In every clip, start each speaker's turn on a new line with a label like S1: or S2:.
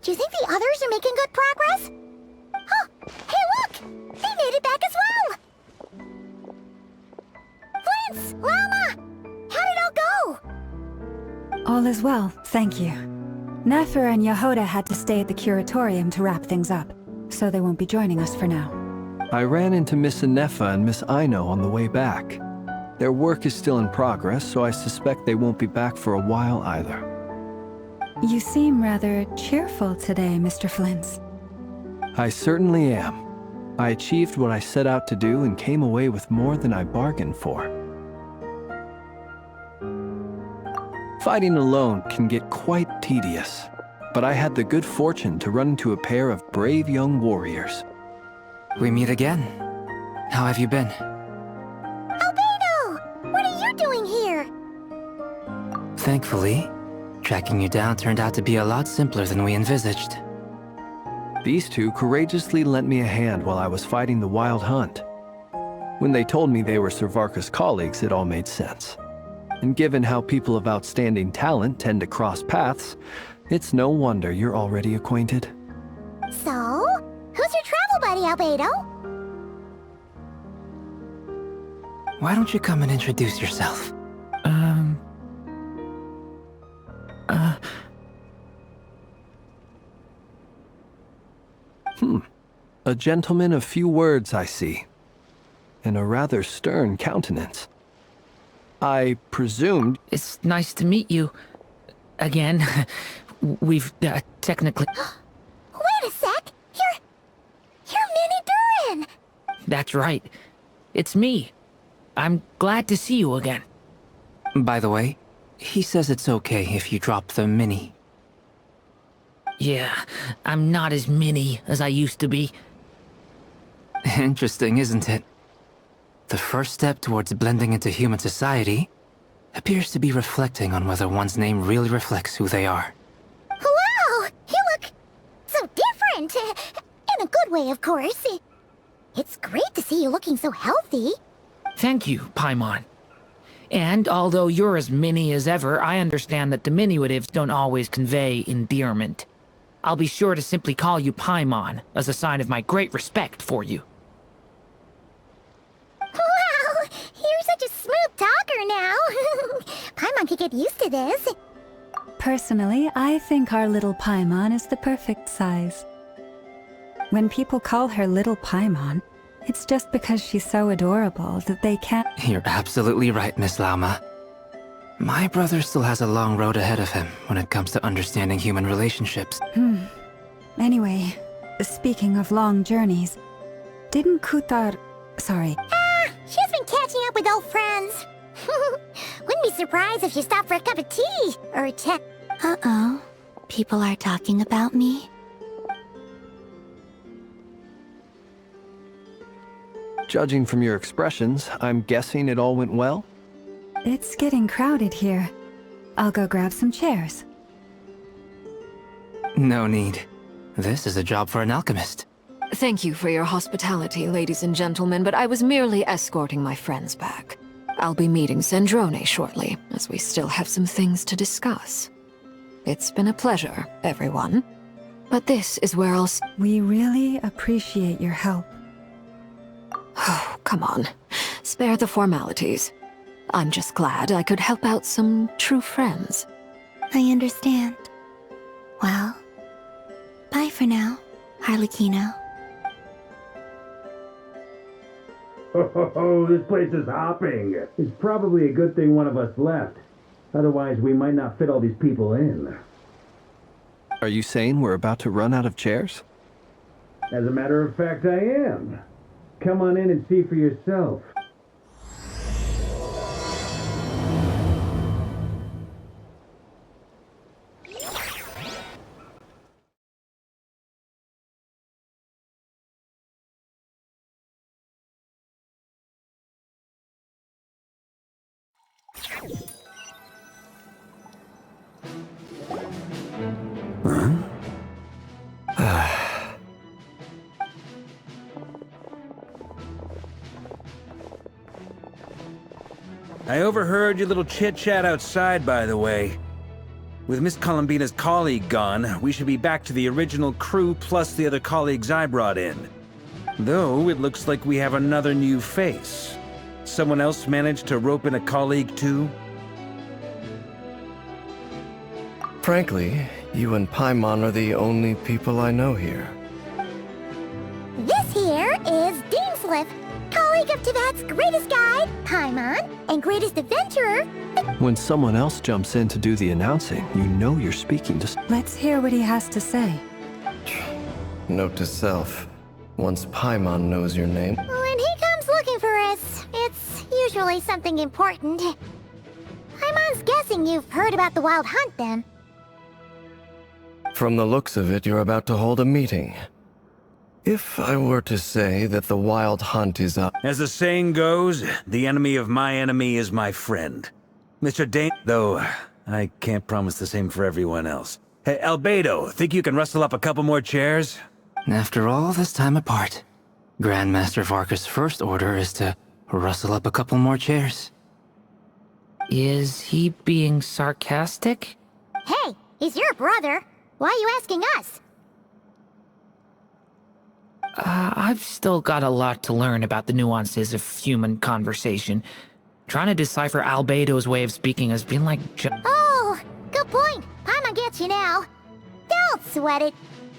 S1: Do you think the others are making good progress? Oh, hey look! They made it back as well! Prince! Llama! How did it all go?
S2: All is well, thank you. Nefer and Yahoda had to stay at the curatorium to wrap things up, so they won't be joining us for now.
S3: I ran into Miss Anefa and Miss Aino on the way back. Their work is still in progress, so I suspect they won't be back for a while either.
S2: You seem rather cheerful today, Mr. Flintz.
S3: I certainly am. I achieved what I set out to do and came away with more than I bargained for. Fighting alone can get quite tedious, but I had the good fortune to run into a pair of brave young warriors.
S4: We meet again. How have you been?
S1: Albedo! What are you doing here?
S4: Thankfully, tracking you down turned out to be a lot simpler than we envisaged.
S3: These two courageously lent me a hand while I was fighting the wild hunt. When they told me they were Sir Varka's colleagues, it all made sense. And given how people of outstanding talent tend to cross paths, it's no wonder you're already acquainted.
S1: So, who's your travel buddy, Albedo?
S4: Why don't you come and introduce yourself?
S3: A gentleman of few words, I see. And a rather stern countenance. I presumed...
S5: It's nice to meet you. Again. We've, technically...
S1: Wait a sec! You're Minnie Durin!
S5: That's right. It's me. I'm glad to see you again.
S4: By the way, he says it's okay if you drop the mini.
S5: Yeah, I'm not as mini as I used to be.
S4: Interesting, isn't it? The first step towards blending into human society appears to be reflecting on whether one's name really reflects who they are.
S1: Wow! You look so different! In a good way, of course. It's great to see you looking so healthy.
S5: Thank you, Paimon. And although you're as mini as ever, I understand that diminutives don't always convey endearment. I'll be sure to simply call you Paimon, as a sign of my great respect for you.
S1: Wow! You're such a smooth talker now. Paimon could get used to this.
S2: Personally, I think our little Paimon is the perfect size. When people call her Little Paimon, it's just because she's so adorable that they can't...
S4: You're absolutely right, Miss Lauma. My brother still has a long road ahead of him when it comes to understanding human relationships.
S2: Anyway, speaking of long journeys, didn't Kutar... Sorry.
S1: She's been catching up with old friends. Wouldn't be surprised if she stopped for a cup of tea or a chat. Uh-oh. People are talking about me.
S3: Judging from your expressions, I'm guessing it all went well?
S2: It's getting crowded here. I'll go grab some chairs.
S4: No need. This is a job for an alchemist.
S6: Thank you for your hospitality, ladies and gentlemen, but I was merely escorting my friends back. I'll be meeting Sandrone shortly, as we still have some things to discuss. It's been a pleasure, everyone. But this is where I'll
S2: We really appreciate your help.
S6: Oh, come on. Spare the formalities. I'm just glad I could help out some true friends.
S1: I understand. Well, bye for now, Harlequino.
S7: Oh, this place is hopping. It's probably a good thing one of us left. Otherwise, we might not fit all these people in.
S3: Are you saying we're about to run out of chairs?
S7: As a matter of fact, I am. Come on in and see for yourself.
S8: I overheard your little chit-chat outside, by the way. With Miss Columbina's colleague gone, we should be back to the original crew plus the other colleagues I brought in. Though, it looks like we have another new face. Someone else managed to rope in a colleague too?
S9: Frankly, you and Paimon are the only people I know here.
S1: This here is Deansliff, colleague of Tibet's greatest guide, Paimon, and greatest adventurer.
S3: When someone else jumps in to do the announcing, you know you're speaking to...
S2: Let's hear what he has to say.
S9: Note to self, once Paimon knows your name...
S1: When he comes looking for us, it's usually something important. Paimon's guessing you've heard about the Wild Hunt, then.
S9: From the looks of it, you're about to hold a meeting. If I were to say that the Wild Hunt is up...
S8: As the saying goes, the enemy of my enemy is my friend. Mr. Dane, though, I can't promise the same for everyone else. Hey, Albedo, think you can rustle up a couple more chairs?
S4: After all this time apart, Grandmaster Varka's first order is to rustle up a couple more chairs.
S5: Is he being sarcastic?
S1: Hey, he's your brother. Why are you asking us?
S5: I've still got a lot to learn about the nuances of human conversation. Trying to decipher Albedo's way of speaking has been like
S1: Oh, good point. Paimon gets you now. Don't sweat it.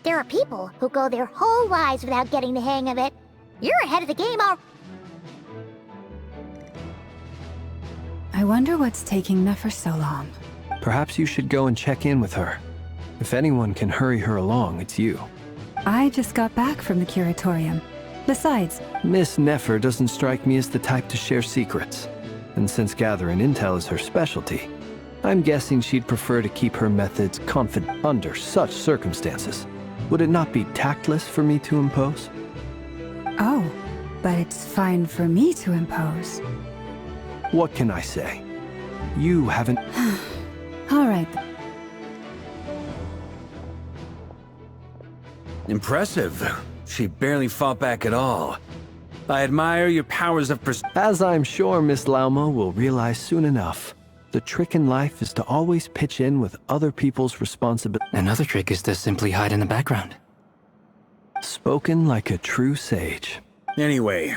S1: There are people who go their whole lives without getting the hang of it. You're ahead of the game all...
S2: I wonder what's taking Nefer so long.
S3: Perhaps you should go and check in with her. If anyone can hurry her along, it's you.
S2: I just got back from the curatorium. Besides,
S3: Miss Nefer doesn't strike me as the type to share secrets. And since gathering intel is her specialty, I'm guessing she'd prefer to keep her methods confident under such circumstances. Would it not be tactless for me to impose?
S2: oh, but it's fine for me to impose.
S3: What can I say? You haven't...
S2: All right.
S8: Impressive. She barely fought back at all. I admire your powers of
S3: As I'm sure Miss Lauma will realize soon enough, the trick in life is to always pitch in with other people's responsibility.
S4: Another trick is to simply hide in the background.
S3: Spoken like a true sage.
S8: Anyway,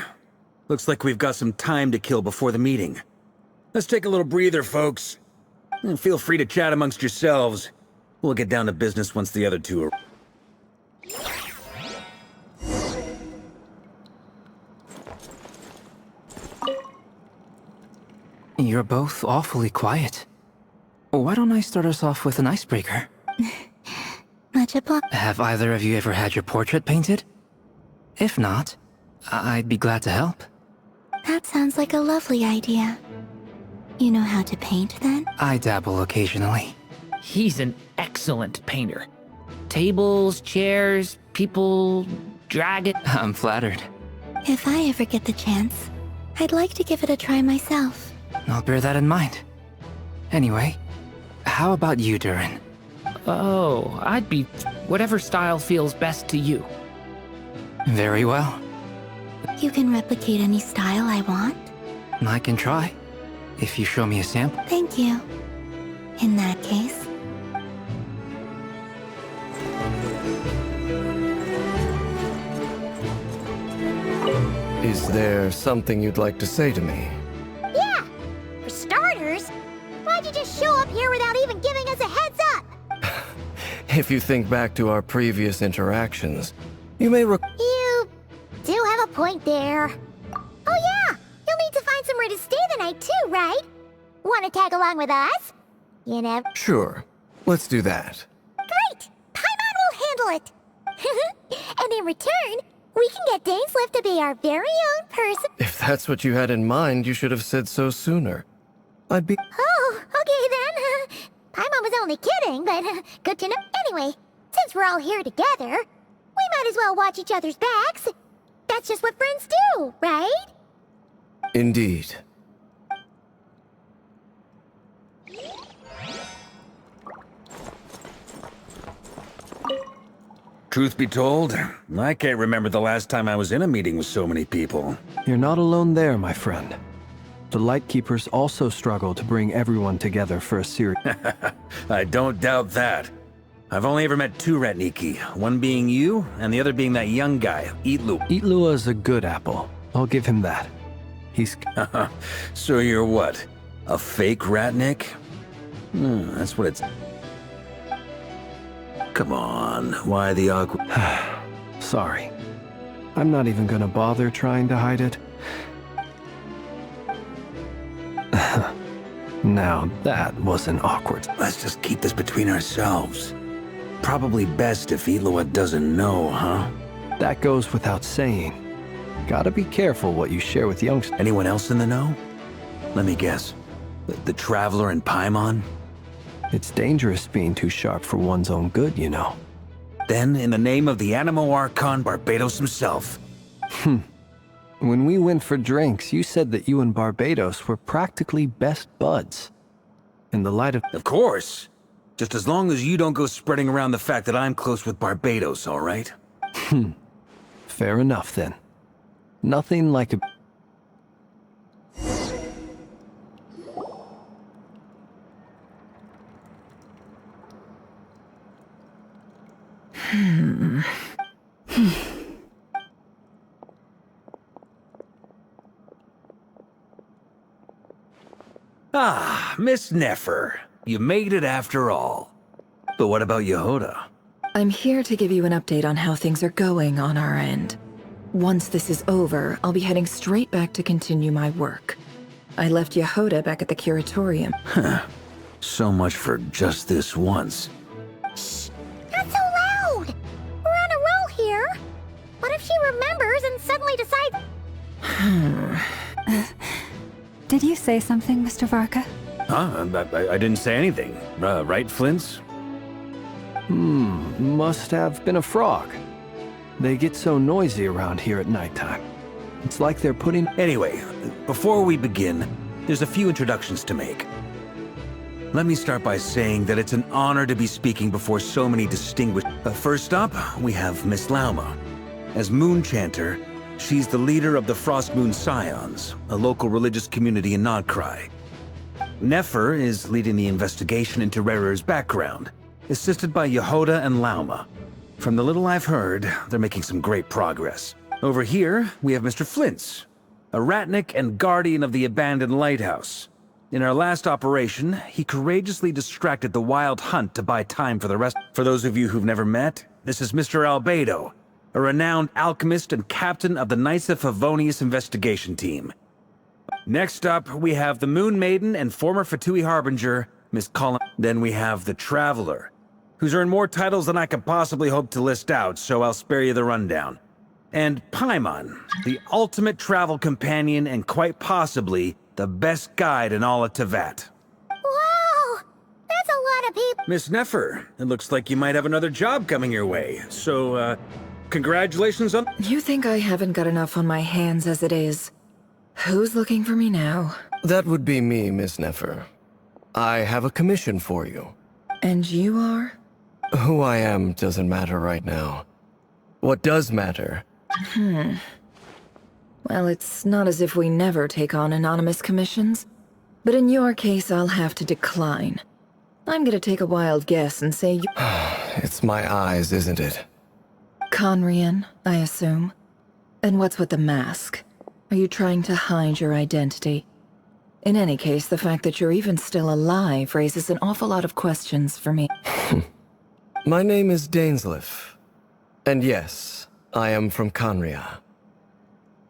S8: looks like we've got some time to kill before the meeting. Let's take a little breather, folks. And feel free to chat amongst yourselves. We'll get down to business once the other two are...
S4: You're both awfully quiet. Why don't I start us off with an icebreaker?
S1: Much obliged.
S4: Have either of you ever had your portrait painted? If not, I'd be glad to help.
S1: That sounds like a lovely idea. You know how to paint, then?
S4: I dabble occasionally.
S5: He's an excellent painter. Tables, chairs, people, dragon...
S4: I'm flattered.
S1: If I ever get the chance, I'd like to give it a try myself.
S4: I'll bear that in mind. Anyway, how about you, Durin?
S5: Oh, I'd be... whatever style feels best to you.
S4: Very well.
S1: You can replicate any style I want?
S4: I can try, if you show me a sample.
S1: Thank you. In that case...
S9: Is there something you'd like to say to me?
S1: Yeah! For starters, why'd you just show up here without even giving us a heads up?
S9: If you think back to our previous interactions, you may
S1: You do have a point there. Oh yeah! You'll need to find somewhere to stay the night too, right? Wanna tag along with us? You know...
S9: Sure. Let's do that.
S1: Great! Paimon will handle it! And in return, we can get Dainsliff to be our very own person.
S9: If that's what you had in mind, you should have said so sooner. I'd be...
S1: Oh, okay then. Paimon was only kidding, but good to know. Anyway, since we're all here together, we might as well watch each other's backs. That's just what friends do, right?
S9: Indeed.
S8: Truth be told, I can't remember the last time I was in a meeting with so many people.
S3: You're not alone there, my friend. The Lightkeepers also struggle to bring everyone together for a series.
S8: I don't doubt that. I've only ever met two Ratniki, one being you, and the other being that young guy, Eatloo.
S3: Eatlua is a good apple. I'll give him that. He's...
S8: So you're what? A fake Ratnik? That's what it's... Come on, why the awkward...
S3: Sorry. I'm not even gonna bother trying to hide it. Now that wasn't awkward.
S8: Let's just keep this between ourselves. Probably best if Eloa doesn't know, huh?
S3: That goes without saying. Gotta be careful what you share with youngsters.
S8: Anyone else in the know? Let me guess. The Traveler and Paimon?
S3: It's dangerous being too sharp for one's own good, you know.
S8: Then, in the name of the Animo Archon Barbados himself.
S3: When we went for drinks, you said that you and Barbados were practically best buds. In the light of...
S8: Of course! Just as long as you don't go spreading around the fact that I'm close with Barbados, all right?
S3: Fair enough, then. Nothing like a...
S8: Ah, Miss Nefer. You made it after all. But what about Yehoda?
S6: I'm here to give you an update on how things are going on our end. Once this is over, I'll be heading straight back to continue my work. I left Yehoda back at the curatorium.
S8: So much for just this once.
S1: Shh! Not so loud! We're on a roll here. What if she remembers and suddenly decides...
S2: Did you say something, Mr. Varka?
S8: Huh? I didn't say anything. Right, Flints?
S3: Must have been a frog. They get so noisy around here at nighttime. It's like they're putting...
S8: Anyway, before we begin, there's a few introductions to make. Let me start by saying that it's an honor to be speaking before so many distinguished... First up, we have Miss Lauma. As Moon Chanter, she's the leader of the Frost Moon Scions, a local religious community in Nodcry. Nefer is leading the investigation into Rerer's background, assisted by Yehoda and Lauma. From the little I've heard, they're making some great progress. Over here, we have Mr. Flintz, a Ratnik and guardian of the abandoned lighthouse. In our last operation, he courageously distracted the Wild Hunt to buy time for the rest. For those of you who've never met, this is Mr. Albedo, a renowned alchemist and captain of the Knights of Favonius investigation team. Next up, we have the Moon Maiden and former Fatui Harbinger, Miss Colin. Then we have the Traveler, who's earned more titles than I could possibly hope to list out, so I'll spare you the rundown. And Paimon, the ultimate travel companion and quite possibly the best guide in all of Tevat.
S1: Wow! That's a lot of people.
S8: Miss Nefer, it looks like you might have another job coming your way, so, congratulations on...
S6: You think I haven't got enough on my hands as it is? Who's looking for me now?
S9: That would be me, Miss Nefer. I have a commission for you.
S6: And you are?
S9: Who I am doesn't matter right now. What does matter...
S6: Well, it's not as if we never take on anonymous commissions. But in your case, I'll have to decline. I'm gonna take a wild guess and say you...
S9: It's my eyes, isn't it?
S6: Conrian, I assume. And what's with the mask? Are you trying to hide your identity? In any case, the fact that you're even still alive raises an awful lot of questions for me.
S9: My name is Dainsleif. And yes, I am from Conria.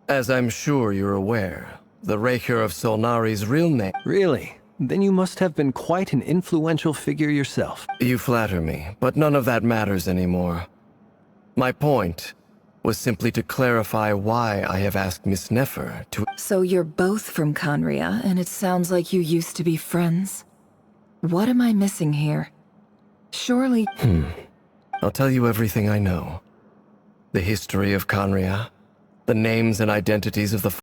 S9: As I'm sure you're aware, the Raker of Solnari's real name...
S3: Really? Then you must have been quite an influential figure yourself.
S9: You flatter me, but none of that matters anymore. My point was simply to clarify why I have asked Miss Nefer to...
S6: So you're both from Conria, and it sounds like you used to be friends. What am I missing here? Surely...
S9: I'll tell you everything I know. The history of Conria, the names and identities of the